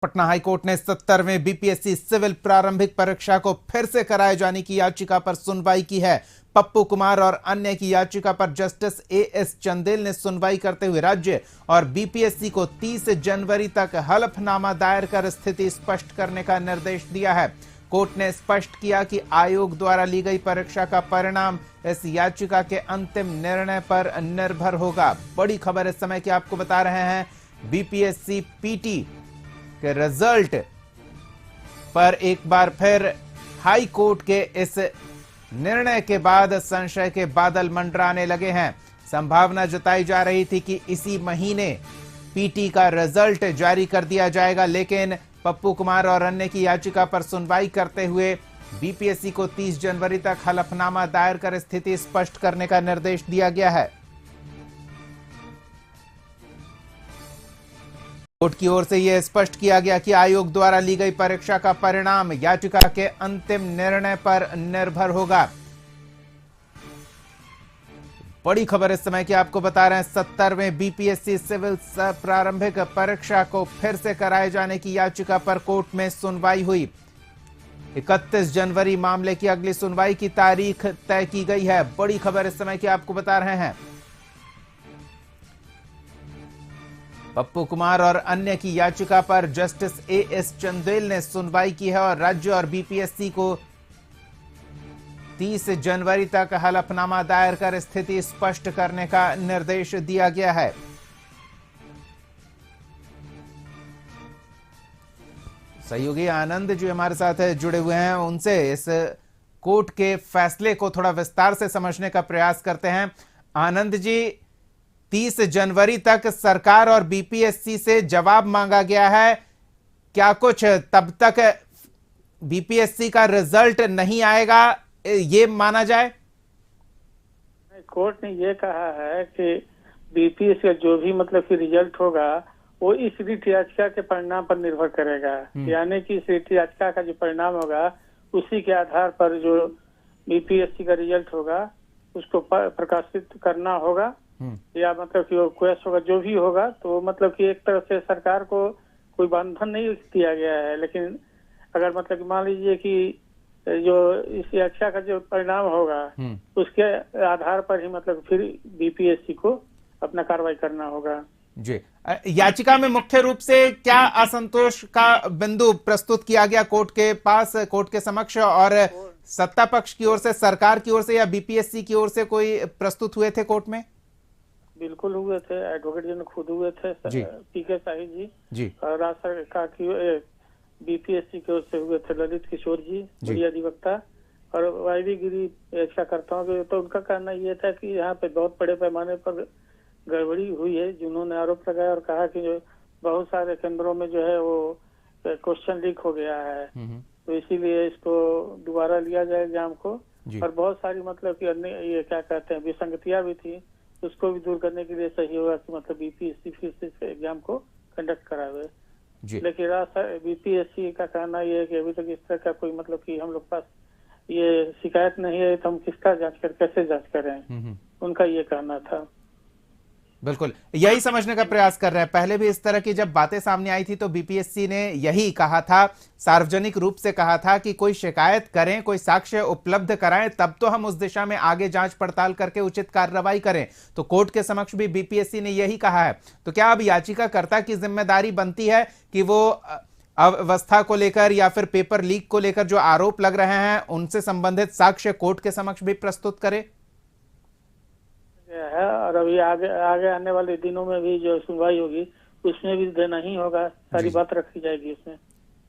Patna high court ने 70वें BPSC civil प्रारंभिक परीक्षा को फिर से कराए जाने की याचिका पर सुनवाई की है। पप्पू कुमार और अन्य की याचिका पर जस्टिस एएस चंदेल ने सुनवाई करते हुए राज्य और बीपीएससी को 30 जनवरी तक हलफनामा दायर कर स्थिति स्पष्ट करने का निर्देश दिया है। कोर्ट ने स्पष्ट किया कि आयोग द्वारा ली गई परीक्षा का परिणाम इस याचिका के अंतिम निर्णय पर निर्भर होगा। बड़ी खबर इस समय की आपको बता रहे हैं। बीपीएससी पीटी के रिजल्ट पर एक बार फिर हाई कोर्ट के इस निर्णय के बाद संशय के बादल मंडराने लगे हैं। संभावना जताई जा रही थी कि इसी महीने पीटी का रिजल्ट जारी कर दिया जाएगा, लेकिन पप्पू कुमार और अन्य की याचिका पर सुनवाई करते हुए बीपीएससी को 30 जनवरी तक हलफनामा दायर कर स्थिति स्पष्ट करने का निर्देश दिया गया है। कोर्ट की ओर से यह स्पष्ट किया गया कि आयोग द्वारा ली गई परीक्षा का परिणाम याचिका के अंतिम निर्णय पर निर्भर होगा। बड़ी खबर इस समय की आपको बता रहे हैं। 70वें बीपीएससी सिविल प्रारंभिक परीक्षा को फिर से कराए जाने की याचिका पर कोर्ट में सुनवाई हुई। 31 जनवरी मामले की अगली सुनवाई की तारीख तय की गई है। बड़ी खबर इस समय की आपको बता रहे हैं। पप्पू कुमार और अन्य की याचिका पर जस्टिस एएस चंदेल ने सुनवाई की है और राज्य और बीपीएससी को 30 जनवरी तक हलफनामा दायर कर स्थिति स्पष्ट करने का निर्देश दिया गया है। सहयोगी आनंद जो हमारे साथ जुड़े हुए हैं, उनसे इस कोर्ट के फैसले को थोड़ा विस्तार से समझने का प्रयास करते हैं। आनंद जी, 30 जनवरी तक सरकार और बीपीएससी से जवाब मांगा गया है। क्या कुछ तब तक बीपीएससी का रिजल्ट नहीं आएगा, ये माना जाए? कोर्ट ने ये कहा है कि बीपीएससी का जो भी मतलब कि रिजल्ट होगा वो इस रिट याचिका के परिणाम पर निर्भर करेगा। यानी कि इस रिट याचिका का जो परिणाम होगा उसी के आधार पर जो बीपीएससी का रिजल्ट होगा उसको प्रकाशित करना होगा या मतलब कि वो क्वेश्चन होगा जो भी होगा। तो मतलब कि एक तरह से सरकार को कोई बंधन नहीं दिया गया है, लेकिन अगर मतलब कि मान लीजिए कि जो इस याचिका का जो परिणाम होगा उसके आधार पर ही मतलब फिर बीपीएससी को अपना कार्रवाई करना होगा। जी, याचिका में मुख्य रूप से क्या असंतोष का बिंदु प्रस्तुत किया गया कोर्ट के पास, कोर्ट के समक्ष? और सत्ता पक्ष की ओर से, सरकार की ओर से या बीपीएससी की ओर से कोई प्रस्तुत हुए थे कोर्ट में? बिल्कुल हुए थे, एडवोकेट जी ने खुद हुए थे, पीके शाही जी और राज्य सरकार की बीपीएससी की ओर से हुए थे ललित किशोर जी, वरीय अधिवक्ता और वाईवी गिरी याचिकाकर्ताओं के। तो उनका कहना यह था कि यहाँ पे बहुत बड़े पैमाने पर गड़बड़ी हुई है, जिन्होंने आरोप लगाया और कहा कि जो बहुत सारे केंद्रों में जो है वो क्वेश्चन लीक हो गया है, तो इसीलिए इसको दोबारा लिया जाए एग्जाम को। और बहुत सारी मतलब कि अन्य ये क्या कहते हैं विसंगतियां भी थी, उसको भी दूर करने के लिए सही होगा कि मतलब बीपीएससी फिर से इस एग्जाम को कंडक्ट करावे। लेकिन बीपीएससी का कहना यह है कि अभी तक इस तरह का कोई मतलब कि हम लोग पास ये शिकायत नहीं है, तो हम किसका कैसे जांच करें, उनका ये कहना था। बिल्कुल यही समझने का प्रयास कर रहे हैं। पहले भी इस तरह की जब बातें सामने आई थी तो बीपीएससी ने यही कहा था, सार्वजनिक रूप से कहा था कि कोई शिकायत करें, कोई साक्ष्य उपलब्ध कराएं, तब तो हम उस दिशा में आगे जांच पड़ताल करके उचित कार्रवाई करें। तो कोर्ट के समक्ष भी बीपीएससी ने यही कहा है। तो क्या अब याचिकाकर्ता की जिम्मेदारी बनती है कि वो अव्यवस्था को लेकर या फिर पेपर लीक को लेकर जो आरोप लग रहे हैं उनसे संबंधित साक्ष्य कोर्ट के समक्ष भी प्रस्तुत करे? है और अभी आगे आने वाले दिनों में भी जो सुनवाई होगी उसमें भी देना ही होगा, सारी बात रखी जाएगी उसमें।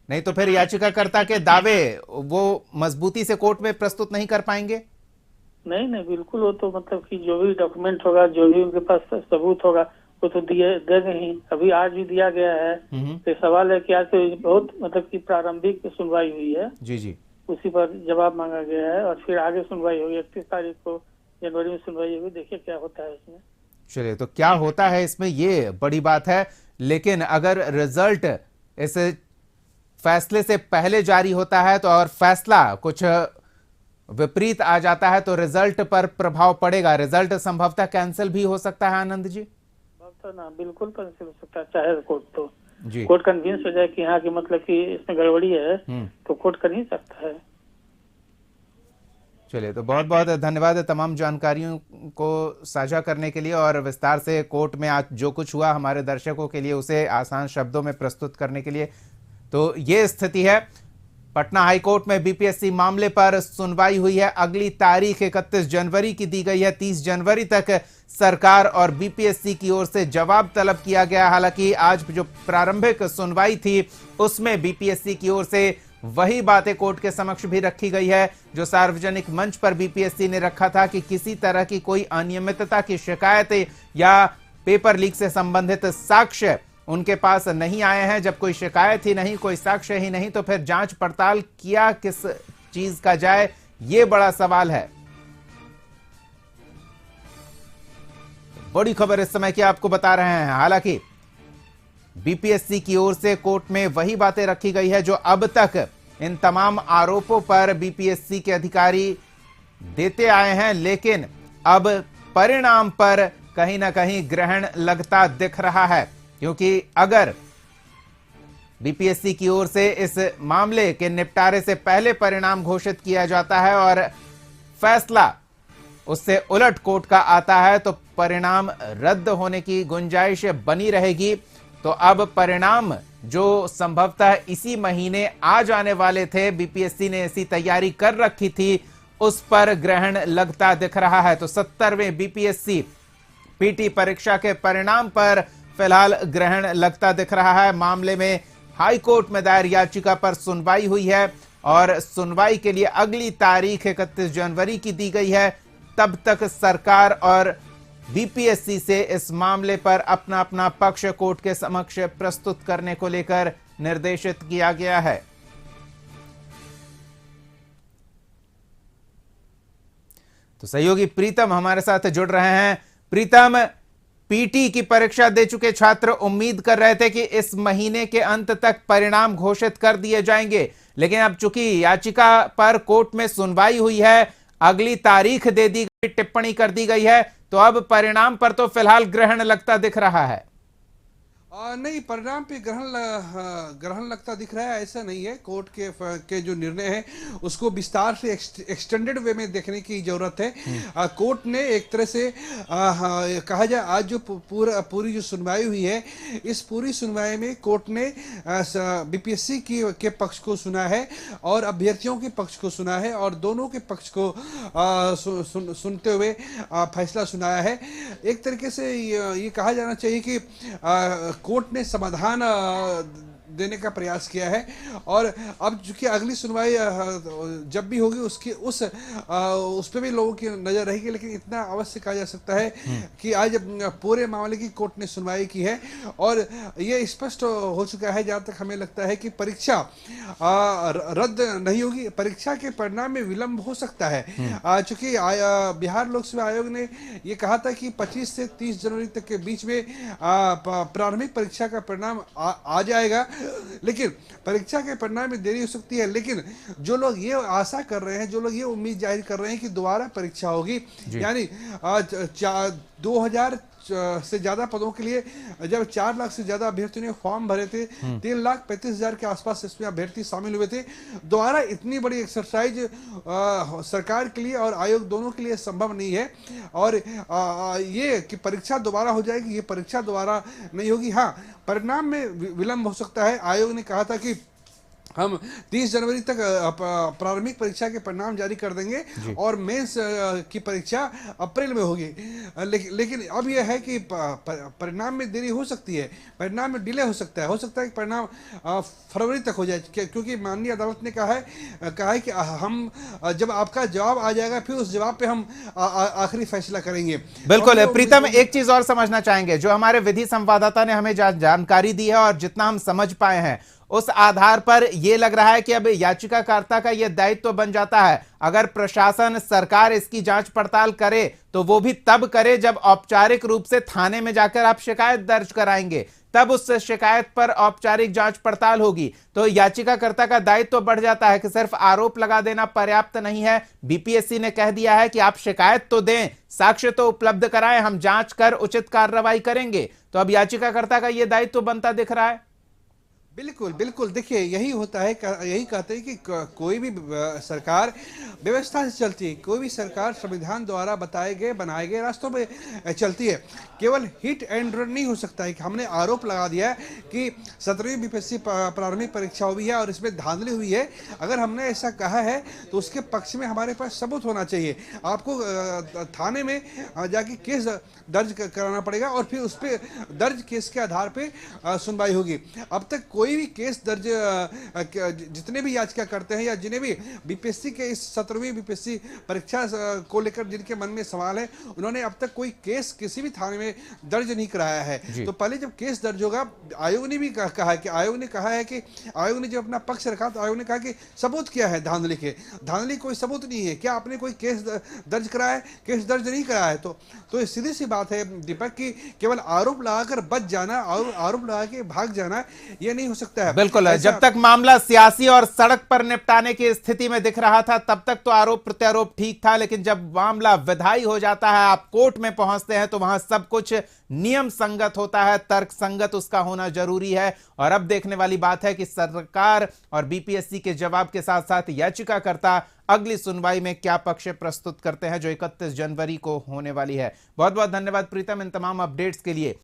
नहीं तो फिर याचिकाकर्ता के दावे वो मजबूती से कोर्ट में प्रस्तुत नहीं कर पाएंगे? नहीं, बिल्कुल वो तो मतलब कि जो भी डॉक्यूमेंट होगा, जो भी उनके पास सबूत होगा वो तो देंगे ही। अभी आज भी दिया गया है। तो सवाल है कि आज तो बहुत मतलब की प्रारंभिक सुनवाई हुई है, जी उसी पर जवाब मांगा गया है और फिर आगे सुनवाई होगी 31 तारीख को जनवरी में सुनवाई होगी। देखिए क्या होता है इसमें। चलिए, तो क्या होता है इसमें ये बड़ी बात है। लेकिन अगर रिजल्ट इस फैसले से पहले जारी होता है तो और फैसला कुछ विपरीत आ जाता है तो रिजल्ट पर प्रभाव पड़ेगा। रिजल्ट संभवतः कैंसिल भी हो सकता है आनंद जी। ना बिल्कुल कैंसिल हो सकता है, चाहे कोर्ट तो जी। कोर्ट कन्विंस हो जाए कि हाँ कि मतलब कि इसमें गड़बड़ी है, तो कोर्ट कर ही सकता है। चलिए, तो बहुत बहुत धन्यवाद तमाम जानकारियों को साझा करने के लिए और विस्तार से कोर्ट में आज जो कुछ हुआ हमारे दर्शकों के लिए उसे आसान शब्दों में प्रस्तुत करने के लिए। तो ये स्थिति है, पटना हाईकोर्ट में बीपीएससी मामले पर सुनवाई हुई है। अगली तारीख 31 जनवरी की दी गई है। 30 जनवरी तक सरकार और बीपीएससी की ओर से जवाब तलब किया गया। हालांकि आज जो प्रारंभिक सुनवाई थी उसमें बीपीएससी की ओर से वही बातें कोर्ट के समक्ष भी रखी गई है जो सार्वजनिक मंच पर बीपीएससी ने रखा था कि किसी तरह की कोई अनियमितता की शिकायत या पेपर लीक से संबंधित साक्ष्य उनके पास नहीं आए हैं। जब कोई शिकायत ही नहीं, कोई साक्ष्य ही नहीं, तो फिर जांच पड़ताल किया किस चीज का जाए, ये बड़ा सवाल है। बड़ी खबर इस समय की आपको बता रहे हैं। हालांकि बीपीएससी की ओर से कोर्ट में वही बातें रखी गई है जो अब तक इन तमाम आरोपों पर बीपीएससी के अधिकारी देते आए हैं, लेकिन अब परिणाम पर कहीं ना कहीं ग्रहण लगता दिख रहा है। क्योंकि अगर बीपीएससी की ओर से इस मामले के निपटारे से पहले परिणाम घोषित किया जाता है और फैसला उससे उलट कोर्ट का आता है तो परिणाम रद्द होने की गुंजाइश बनी रहेगी। तो अब परिणाम जो संभवतः इसी महीने आ जाने वाले थे, बीपीएससी ने ऐसी तैयारी कर रखी थी, उस पर ग्रहण लगता दिख रहा है। तो 70वें बीपीएससी पीटी परीक्षा के परिणाम पर फिलहाल ग्रहण लगता दिख रहा है। मामले में हाई कोर्ट में दायर याचिका पर सुनवाई हुई है और सुनवाई के लिए अगली तारीख 31 जनवरी की दी गई है। तब तक सरकार और बीपीएससी से इस मामले पर अपना अपना पक्ष कोर्ट के समक्ष प्रस्तुत करने को लेकर निर्देशित किया गया है। तो सहयोगी प्रीतम हमारे साथ जुड़ रहे हैं। प्रीतम, पीटी की परीक्षा दे चुके छात्र उम्मीद कर रहे थे कि इस महीने के अंत तक परिणाम घोषित कर दिए जाएंगे, लेकिन अब चूंकि याचिका पर कोर्ट में सुनवाई हुई है, अगली तारीख दे दी गई, टिप्पणी कर दी गई है, तो अब परिणाम पर तो फिलहाल ग्रहण लगता दिख रहा है। नहीं, परिणाम पे ग्रहण लगता दिख रहा है ऐसा नहीं है। कोर्ट के जो निर्णय है उसको विस्तार से एक्सटेंडेड वे में देखने की जरूरत है। कोर्ट ने एक तरह से कहा जाए आज जो पूरी जो सुनवाई हुई है, इस पूरी सुनवाई में कोर्ट ने बीपीएससी के पक्ष को सुना है और अभ्यर्थियों के पक्ष को सुना है और दोनों के पक्ष को सुनते हुए फैसला सुनाया है। एक तरीके से ये कहा जाना चाहिए कि कोर्ट ने समाधान देने का प्रयास किया है और अब चूंकि अगली सुनवाई जब भी होगी उसकी उस पर भी लोगों की नजर रहेगी, लेकिन इतना अवश्य कहा जा सकता है कि आज पूरे मामले की कोर्ट ने सुनवाई की है और ये स्पष्ट हो चुका है जहां तक हमें लगता है कि परीक्षा रद्द नहीं होगी, परीक्षा के परिणाम में विलंब हो सकता है। चूंकि बिहार लोक सेवा आयोग ने ये कहा था कि 25 से 30 जनवरी तक के बीच में प्रारंभिक परीक्षा का परिणाम आ जाएगा, लेकिन परीक्षा के परिणाम में देरी हो सकती है। लेकिन जो लोग ये आशा कर रहे हैं, जो लोग ये उम्मीद जाहिर कर रहे हैं कि दोबारा परीक्षा होगी, यानी 2000 से ज्यादा पदों के लिए जब 4 लाख से ज्यादा अभ्यर्थियों ने फॉर्म भरे थे, 3,35,000 के आसपास इसमें अभ्यर्थी शामिल हुए थे। दोबारा इतनी बड़ी एक्सरसाइज सरकार के लिए और आयोग दोनों के लिए संभव नहीं है और ये कि परीक्षा दोबारा हो जाएगी, ये परीक्षा दोबारा नहीं होगी। हाँ, परिणाम में विलंब हो सकता है। आयोग ने कहा था कि हम 30 जनवरी तक प्रारंभिक परीक्षा के परिणाम जारी कर देंगे और मेंस की परीक्षा अप्रैल में होगी, लेकिन अब यह है कि परिणाम में देरी हो सकती है, परिणाम में डिले हो सकता है कि परिणाम फरवरी तक हो जाए, क्योंकि माननीय अदालत ने कहा है कि हम जब आपका जवाब आ जाएगा फिर उस जवाब पे हम आखिरी फैसला करेंगे। बिल्कुल प्रीतम, एक चीज और समझना चाहेंगे, जो हमारे विधि संवाददाता ने हमें जानकारी दी है और जितना हम समझ पाए हैं उस आधार पर यह लग रहा है कि अब याचिकाकर्ता का यह दायित्व तो बन जाता है, अगर प्रशासन सरकार इसकी जांच पड़ताल करे तो वो भी तब करे जब औपचारिक रूप से थाने में जाकर आप शिकायत दर्ज कराएंगे, तब उस शिकायत पर औपचारिक जांच पड़ताल होगी। तो याचिकाकर्ता का दायित्व तो बढ़ जाता है कि सिर्फ आरोप लगा देना पर्याप्त नहीं है। बीपीएससी ने कह दिया है कि आप शिकायत तो दें, साक्ष्य तो उपलब्ध कराएं, हम जांच कर उचित कार्रवाई करेंगे। तो अब याचिकाकर्ता का यह दायित्व तो बनता दिख रहा है। बिल्कुल बिल्कुल, देखिए यही होता है, यही कहते हैं कि कोई भी सरकार व्यवस्था से चलती है, कोई भी सरकार संविधान द्वारा बताए गए बनाए गए रास्तों पे चलती है। केवल हिट एंड रन नहीं हो सकता है कि हमने आरोप लगा दिया है कि 17वीं बीपीएससी प्रारंभिक परीक्षा हुई है और इसमें धांधली हुई है। अगर हमने ऐसा कहा है तो उसके पक्ष में हमारे पास सबूत होना चाहिए। आपको थाने में जाके केस दर्ज कराना पड़ेगा और फिर उस पर दर्ज केस के आधार पे सुनवाई होगी। अब तक कोई भी केस दर्ज, जितने भी याचिका करते हैं या जिन्हें भी बीपीएससी के इस 17वीं बीपीएससी परीक्षा को लेकर जिनके मन में सवाल है, उन्होंने अब तक कोई केस किसी भी थाने में दर्ज नहीं कराया है। तो पहले जब केस दर्ज होगा, आयोग ने भी कहा है कि आयोग ने जब अपना पक्ष रखा तो आयोग ने कहा कि सबूत क्या है धांधली के, धांधली कोई सबूत नहीं है, क्या आपने कोई केस दर्ज कराया है? केस दर्ज नहीं कराया है। तो सीधी सी बात है दीपक की केवल आरोप लगाकर बच जाना और आरोप लगा के भाग जाना ये नहीं हो सकता है। बिल्कुल, जब तक मामला सियासी और सड़क पर निपटाने की स्थिति में दिख रहा था तब तक तो आरोप प्रत्यारोप ठीक था, लेकिन जब मामला विधायी हो जाता है, आप कोर्ट में पहुंचते हैं, तो वहां सब कुछ नियम संगत होता है, तर्क संगत उसका होना जरूरी है। और अब देखने वाली बात है कि सरकार और बीपीएससी के जवाब के साथ साथ याचिकाकर्ता अगली सुनवाई में क्या पक्ष प्रस्तुत करते हैं, जो 31 जनवरी को होने वाली है। बहुत बहुत धन्यवाद प्रीतम इन तमाम अपडेट्स के लिए।